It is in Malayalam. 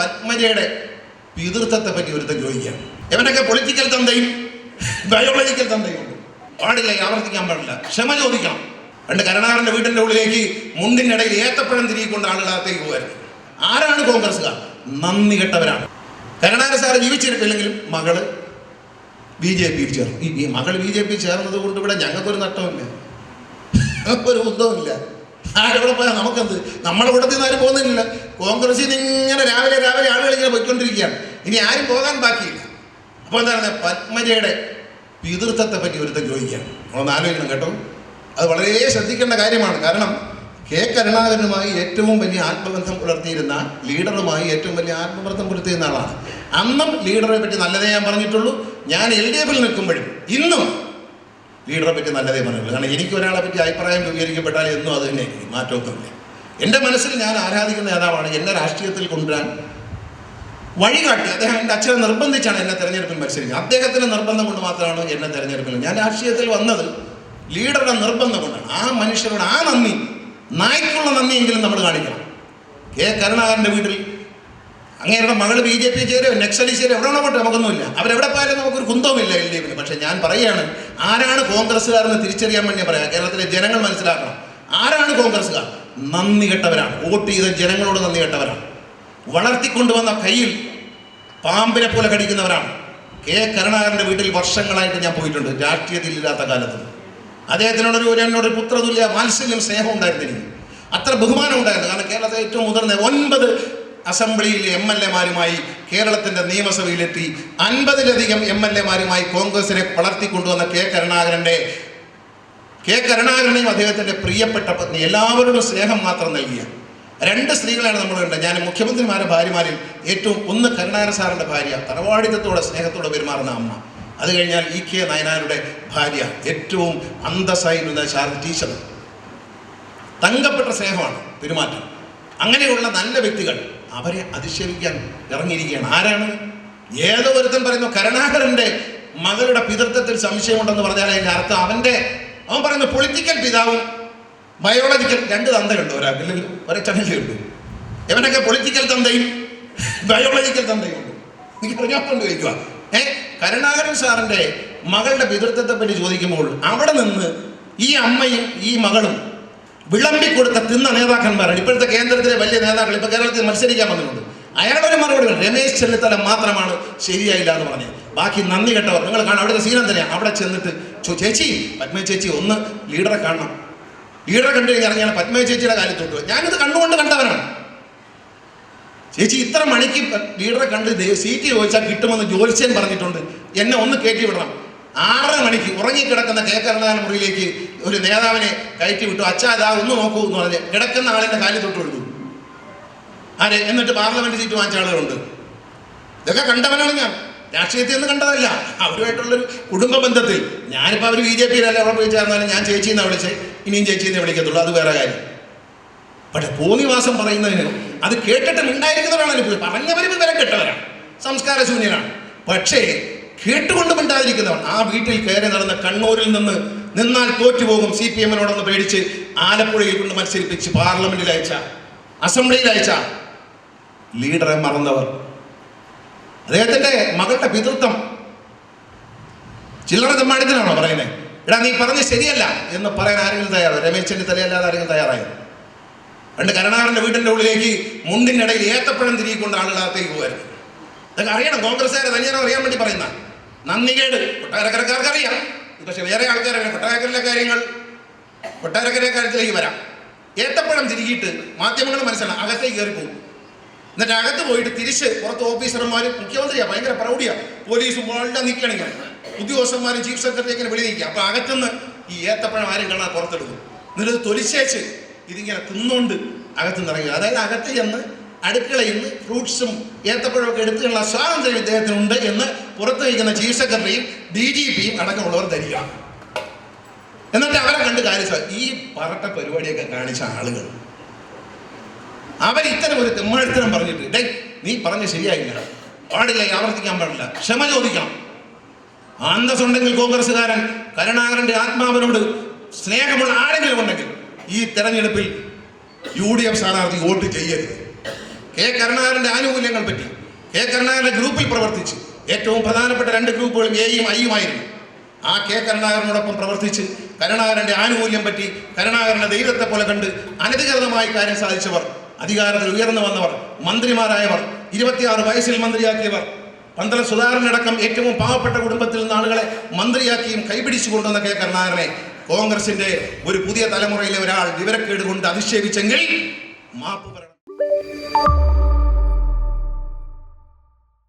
പത്മജയുടെ പിതൃത്വത്തെ പറ്റി ഒരുത്തം ചോദിക്കുകയാണ്. ഇവനൊക്കെ പൊളിറ്റിക്കൽ തന്തയും ബയോളജിക്കൽ തന്തയും ഉണ്ട്. പാടില്ല, ആവർത്തിക്കാൻ പാടില്ല, ക്ഷമ ചോദിക്കണം. പണ്ട് കരുണാകരൻ്റെ വീടിൻ്റെ ഉള്ളിലേക്ക് മുണ്ടിൻ്റെ ഇടയിൽ ഏത്തപ്പഴം തിരികൊണ്ട് ആളുകളകത്തേക്ക് പോകുമായിരുന്നു. ആരാണ് കോൺഗ്രസ്സുകാർ? നന്ദി കെട്ടവരാണ്. കരുണാകരൻ സാറ് ജീവിച്ചിരിപ്പില്ലെങ്കിലും മകള് BJP ചേർന്നു. ഈ മകൾ BJP ചേർന്നത് കൊണ്ട് ഇവിടെ ഞങ്ങൾക്കൊരു നഷ്ടമില്ല, ഒരു ബുദ്ധവുമില്ല. ആരെവിടെ പോയാൽ നമുക്കെന്ത്? നമ്മളെ കൂട്ടത്തിൽ നിന്ന് ആരും പോകുന്നില്ല. കോൺഗ്രസ്സിൽ നിന്ന് ഇങ്ങനെ രാവിലെ ആളുകൾ ഇങ്ങനെ പോയിക്കൊണ്ടിരിക്കുകയാണ്. ഇനി ആരും പോകാൻ ബാക്കിയില്ല. അപ്പോൾ എന്താണ്, പത്മജയുടെ പിതൃത്വത്തെ പറ്റി ഒരുത്തം ചോദിക്കുകയാണ്. നമ്മളൊന്ന് ആലോചിക്കണം കേട്ടോ. അത് വളരെ ശ്രദ്ധിക്കേണ്ട കാര്യമാണ്. കാരണം കരുണാകരനുമായി ഏറ്റവും വലിയ ആത്മബന്ധം പുലർത്തിയിരുന്ന, ലീഡറുമായി ഏറ്റവും വലിയ ആത്മബന്ധം പുലർത്തിയിരുന്ന ആളാണ്. അന്നും ലീഡറെ പറ്റി നല്ലതേ ഞാൻ പറഞ്ഞിട്ടുള്ളൂ. ഞാൻ LDF-ൽ നിൽക്കുമ്പോഴും ഇന്നും ലീഡറെ പറ്റി നല്ലതേ പറഞ്ഞിട്ടുള്ളൂ. കാരണം എനിക്ക് ഒരാളെ പറ്റി അഭിപ്രായം രൂപീകരിക്കപ്പെട്ടാൽ എന്നും അത് തന്നെ മാറ്റമൊന്നുമില്ല. എൻ്റെ മനസ്സിൽ ഞാൻ ആരാധിക്കുന്ന നേതാവാണ്. എന്നെ രാഷ്ട്രീയത്തിൽ കൊണ്ടുവരാൻ വഴികാട്ടി അദ്ദേഹം എൻ്റെ അച്ഛനെ നിർബന്ധിച്ചാണ് എന്നെ തെരഞ്ഞെടുപ്പിൽ മത്സരിക്കുന്നത്. അദ്ദേഹത്തിൻ്റെ നിർബന്ധം കൊണ്ട് മാത്രമാണ് എന്നെ തെരഞ്ഞെടുപ്പിൽ. ഞാൻ രാഷ്ട്രീയത്തിൽ വന്നത് ലീഡറുടെ നിർബന്ധം കൊണ്ടാണ്. ആ മനുഷ്യരോട് ആ നന്ദി, നായ്ക്കുള്ള നന്ദിയെങ്കിലും നമ്മൾ കാണിക്കണം. കരുണാകരൻ്റെ വീട്ടിൽ അങ്ങേരുടെ മകൾ BJP ചേരും, നക്സലി ചേരും, എവിടെ പോട്ടെ, നമുക്കൊന്നുമില്ല. അവരെവിടെ പോയാലും നമുക്കൊരു കുന്തവുമില്ല LDF-ന്. പക്ഷേ ഞാൻ പറയുകയാണ്, ആരാണ് കോൺഗ്രസ്സുകാരെന്ന് തിരിച്ചറിയാൻ വേണ്ടി പറയാം. കേരളത്തിലെ ജനങ്ങൾ മനസ്സിലാക്കണം, ആരാണ് കോൺഗ്രസ്സുകാർ? നന്ദി കെട്ടവരാണ്. വോട്ട് ചെയ്ത ജനങ്ങളോട് നന്ദി കെട്ടവരാണ്. വളർത്തിക്കൊണ്ടുവന്ന കയ്യിൽ പാമ്പിനെ പോലെ കടിക്കുന്നവരാണ്. കരുണാകരൻ്റെ വീട്ടിൽ വർഷങ്ങളായിട്ട് ഞാൻ പോയിട്ടുണ്ട്, രാഷ്ട്രീയത്തിലില്ലാത്ത കാലത്ത്. അദ്ദേഹത്തിനോടൊരു പുത്രതുല്യ വാത്സല്യം, സ്നേഹം ഉണ്ടായിരുന്നു എനിക്ക്. അത്ര ബഹുമാനം ഉണ്ടായിരുന്നു. കാരണം കേരളത്തിലെ ഏറ്റവും മുതിർന്ന 9 അസംബ്ലിയിലെ MLA-മാരുമായി കേരളത്തിൻ്റെ നിയമസഭയിലെത്തി 50-ലധികം MLA-മാരുമായി കോൺഗ്രസിനെ വളർത്തിക്കൊണ്ടുവന്ന കരുണാകരനെയും അദ്ദേഹത്തിൻ്റെ പ്രിയപ്പെട്ട പത്നി എല്ലാവരോടും സ്നേഹം മാത്രം നൽകിയ 2 സ്ത്രീകളാണ് നമ്മൾ കണ്ടത്. ഞാൻ മുഖ്യമന്ത്രിമാരുടെ ഭാര്യമാരിൽ ഏറ്റവും ഒന്ന് കരുണാകരൻ സാറിൻ്റെ ഭാര്യ, തറവാടിത്തത്തോടെ സ്നേഹത്തോടെ പെരുമാറുന്ന അമ്മ. അത് കഴിഞ്ഞാൽ EK നായനാരുടെ ഭാര്യ, ഏറ്റവും അന്തസ്സായിരുന്ന ടീച്ചർ. തങ്കപ്പെട്ട സ്നേഹമാണ് പെരുമാറ്റം. അങ്ങനെയുള്ള നല്ല വ്യക്തികൾ അവരെ അധിക്ഷേപിക്കാൻ ഇറങ്ങിയിരിക്കുകയാണ്. ആരാണ്? ഏതോ ഒരുത്തൻ പറയുന്നു കരുണാകരൻ്റെ മകളുടെ പിതൃത്വത്തിൽ സംശയമുണ്ടെന്ന് പറഞ്ഞാൽ അതിൻ്റെ അർത്ഥം അവൻ പറയുന്ന പൊളിറ്റിക്കൽ പിതാവും ബയോളജിക്കൽ 2 തന്തയുണ്ട്. ഒരാൾക്കില്ലല്ലോ, ഒരേ ചടങ്ങിലുണ്ട്. ഇവനൊക്കെ പൊളിറ്റിക്കൽ തന്തയും ബയോളജിക്കൽ തന്തയും ഉണ്ട്. എനിക്ക് പറഞ്ഞുകൊണ്ട് ചോദിക്കുക, കരുണാകരൻ സാറിൻ്റെ മകളുടെ പിതൃത്വത്തെ പറ്റി ചോദിക്കുമ്പോൾ അവിടെ നിന്ന് ഈ അമ്മയും ഈ മകളും വിളമ്പിക്കൊടുത്ത തിന്ന നേതാക്കന്മാരാണ് ഇപ്പോഴത്തെ കേന്ദ്രത്തിലെ വലിയ നേതാക്കൾ. ഇപ്പോൾ കേരളത്തിൽ മത്സരിക്കാൻ വന്നിട്ടുണ്ട്. അയാളൊരു മറുപടി, രമേശ് ചെന്നിത്തല മാത്രമാണ് ശരിയായില്ല എന്ന് പറഞ്ഞത്. ബാക്കി നന്ദി കെട്ടവർ. നിങ്ങൾ കാണാം, അവിടുത്തെ സീനം തന്നെയാണ്. അവിടെ ചെന്നിട്ട് ചേച്ചി, പത്മ ചേച്ചി ഒന്ന് ലീഡറെ കാണണം. ലീഡറെ കണ്ടു കഴിഞ്ഞാൽ ഞാൻ പത്മ ചേച്ചിയുടെ കാലിൽ തൊട്ടു. ഞാനിത് കണ്ടുകൊണ്ട് കണ്ടവനാണ്. ചേച്ചി ഇത്ര മണിക്ക് ലീഡറെ കണ്ട് സീറ്റ് ചോദിച്ചാൽ കിട്ടുമെന്ന് ജോത്സ്യൻ പറഞ്ഞിട്ടുണ്ട്. എന്നെ ഒന്ന് കയറ്റി വിടണം. 6:30 മണിക്ക് ഉറങ്ങിക്കിടക്കുന്ന കരുണാകരൻ മുറിയിലേക്ക് ഒരു നേതാവിനെ കയറ്റി വിട്ടു. അച്ഛാ അതാ ഒന്ന് നോക്കൂ എന്ന് പറഞ്ഞ് കിടക്കുന്ന ആളിൻ്റെ കാലിൽ തൊട്ട് കൊടുത്തു. എന്നിട്ട് പാർലമെന്റ് സീറ്റ് വാങ്ങിച്ച ആളുകളുണ്ട്. ഇതൊക്കെ കണ്ടവനാണ് ഞാൻ. രാഷ്ട്രീയത്തിൽ നിന്ന് കണ്ടതല്ല, അവരുമായിട്ടുള്ളൊരു കുടുംബ ബന്ധത്തിൽ. ഞാനിപ്പോൾ അവർ BJP-യിലല്ല അവിടെ പോയി ചേർന്നാലും ഞാൻ ചേച്ചിയെന്നാണ് വിളിച്ചത്, ഇനിയും ചേച്ചിയെന്നേ വിളിക്കത്തുള്ളൂ. അത് വേറെ കാര്യം. പക്ഷെ പോന്നിവാസം പറയുന്നതിന് അത് കേട്ടിട്ട് ഉണ്ടായിരിക്കുന്നവരാണ്. പോയി പറഞ്ഞവർ വിവരം കെട്ടവരാണ്, സംസ്കാരശൂന്യനാണ്. പക്ഷേ കേട്ടുകൊണ്ട് മിണ്ടാതിരിക്കുന്നവൻ. ആ വീട്ടിൽ കയറി നടന്ന കണ്ണൂരിൽ നിന്നാൽ തോറ്റുപോകും CPM-നോടൊന്ന് പേടിച്ച് ആലപ്പുഴയിൽ കൊണ്ട് മത്സരിപ്പിച്ച് പാർലമെന്റിൽ അയച്ച, അസംബ്ലിയിൽ അയച്ച ലീഡറെ മറന്നവർ. അദ്ദേഹത്തിൻ്റെ മകളുടെ പിതൃത്വം ചില്ലറ തെമ്മാടിത്തനാണോ പറയുന്നത്? എടാ നീ പറഞ്ഞ് ശരിയല്ല എന്ന് പറയാൻ ആരെങ്കിലും തയ്യാറായി? രമേശ് ചെന്നിത്തലയല്ലാതെ ആരെങ്കിലും തയ്യാറായി? പണ്ട് കരുണാകരൻ്റെ വീടിൻ്റെ ഉള്ളിലേക്ക് മുണ്ടിൻ്റെ ഇടയിൽ ഏത്തപ്പഴം തിരികൊണ്ട് ആളുകളകത്തേക്ക് പോകുമായിരുന്നു. ഇതൊക്കെ അറിയണം, കോൺഗ്രസ്സുകാരെ തന്നെയാണോ അറിയാൻ വേണ്ടി പറയുന്ന നന്ദികേട് കൊട്ടാരക്കരക്കാർക്ക് അറിയാം. പക്ഷെ വേറെ ആൾക്കാരറിയാം. കൊട്ടാരക്കര കാര്യത്തിലേക്ക് വരാം. ഏത്തപ്പഴം തിരികിയിട്ട് മാധ്യമങ്ങൾ മനസ്സിലാവും, അകത്തേക്ക് കയറി പോകും. എന്നിട്ട് അകത്ത് പോയിട്ട് തിരിച്ച് പുറത്ത് ഓഫീസർമാരും, മുഖ്യമന്ത്രിയാണ് ഭയങ്കര പ്രൗഢിയാണ്, പോലീസും എല്ലാം നിൽക്കുകയാണെങ്കിൽ ഉദ്യോഗസ്ഥന്മാരും ചീഫ് സെക്രട്ടറി ഇങ്ങനെ വിളി നിൽക്കുക. അപ്പോൾ അകത്തുനിന്ന് ഈ ഏത്തപ്പഴം ആരും കാണാൻ പുറത്തെടുക്കും. എന്നിട്ട് തൊലിച്ചേച്ച് ഇതിങ്ങനെ തിന്നുകൊണ്ട് അകത്തുനിന്ന് ഇറങ്ങുക. അതായത് അകത്ത് ചെന്ന് അടുക്കളയിൽ നിന്ന് ഫ്രൂട്ട്സും ഏത്തപ്പഴമൊക്കെ എടുത്തുള്ള സ്വാതന്ത്ര്യം ഇദ്ദേഹത്തിനുണ്ട് എന്ന് പുറത്ത് വയ്ക്കുന്ന ചീഫ് സെക്രട്ടറിയും DGP-യും അടക്കമുള്ളവർ ധരിക. എന്നിട്ട് അവരെ കണ്ട് കാര്യം ഈ പറട്ട പരിപാടിയൊക്കെ കാണിച്ച ആളുകൾ അവരിത്തരം ഒരു തെമ്മാഴ്ത്തരം പറഞ്ഞിട്ട് നീ പറഞ്ഞ് ശരിയായില്ല, പാടില്ല, ആവർത്തിക്കാൻ പാടില്ല, ക്ഷമ ചോദിക്കണം. അന്തസ്സുണ്ടെങ്കിൽ കോൺഗ്രസ്സുകാരൻ കരുണാകരൻ്റെ ആത്മാവിനോട് സ്നേഹമുള്ള ആരെങ്കിലും ഉണ്ടെങ്കിൽ ഈ തെരഞ്ഞെടുപ്പിൽ UDF സ്ഥാനാർത്ഥി വോട്ട് ചെയ്യരുത്. കെ കരുണാകരൻ്റെ ആനുകൂല്യങ്ങൾ പറ്റി, കെ കരുണാകരൻ്റെ ഗ്രൂപ്പിൽ പ്രവർത്തിച്ച് ഏറ്റവും പ്രധാനപ്പെട്ട 2 ഗ്രൂപ്പുകളും എയും ഐയുമായിരുന്നു. ആ കെ കരുണാകരനോടൊപ്പം പ്രവർത്തിച്ച് കരുണാകരൻ്റെ ആനുകൂല്യം പറ്റി കരുണാകരനെ ദൈവത്തെ പോലെ കണ്ട് അനധികൃതമായി കാര്യം സാധിച്ചവർ, അധികാരത്തിൽ ഉയർന്നു വന്നവർ, മന്ത്രിമാരായവർ, 26 വയസ്സിൽ മന്ത്രിയാക്കിയവർ, പന്തളം സുധാകരനടക്കം ഏറ്റവും പാവപ്പെട്ട കുടുംബത്തിൽ നിന്ന് ആളുകളെ മന്ത്രിയാക്കിയും കൈപിടിച്ചു കൊണ്ടുവന്ന കെ കരുണാകരനെ കോൺഗ്രസിന്റെ ഒരു പുതിയ തലമുറയിലെ ഒരാൾ വിവരക്കേട് കൊണ്ട് അധിക്ഷേപിച്ചെങ്കിൽ മാപ്പ്